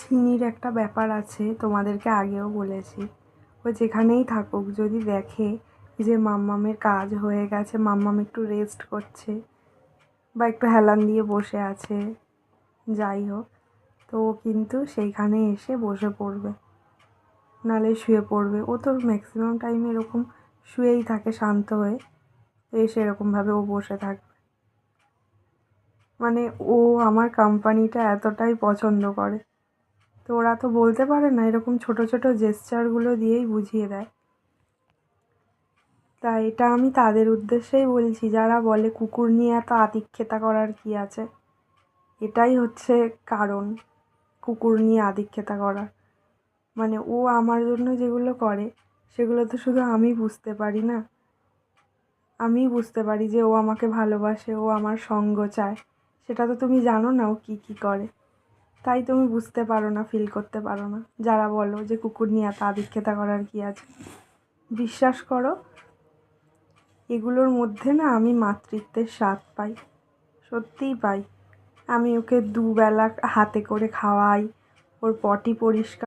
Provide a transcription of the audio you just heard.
চিনির একটা ব্যাপার আছে, তোমাদেরকে আগেও বলেছি। ও যেখানেই থাকুক যদি দেখে যে মাম্মামের কাজ হয়ে গেছে, মাম্মাম একটু রেস্ট করছে বা একটু হেলান দিয়ে বসে আছে, যাই হোক, তো ও কিন্তু সেইখানে এসে বসে পড়বে, নাহলে শুয়ে পড়বে। ও তো ম্যাক্সিমাম টাইম এরকম শুয়েই থাকে শান্ত হয়ে, তো এসে এরকমভাবে ও বসে থাকবে। মানে ও আমার কোম্পানিটা এতটাই পছন্দ করে, তো ওরা তো বলতে পারে না, এরকম ছোট ছোট জেস্চারগুলো দিয়েই বুঝিয়ে দেয়। তাই এটা আমি তাদের উদ্দেশ্যেই বলছি যারা বলে কুকুর নিয়ে এত আদিক্ষেতা করার কী আছে। এটাই হচ্ছে কারণ কুকুর নিয়ে আদিক্ষেতা করার। মানে ও আমার জন্য যেগুলো করে সেগুলো তো শুধু আমি বুঝতে পারি না, আমি বুঝতে পারি যে ও আমাকে ভালোবাসে, ও আমার সঙ্গ চায়। সেটা তো তুমি জানো না ও কী কী করে, তাই তুমি বুঝতে পারো না, ফিল করতে পারো না যারা বলো যে কুকুর নিয়ে এত আদিক্ষেতা করার কী আছে। বিশ্বাস করো, এগুলোর মধ্যে না আমি মাতৃত্বের স্বাদ পাই, সত্যিই পাই। আমি ওকে দুবেলা হাতে করে খাওয়াই, ওর পটি পরিষ্কার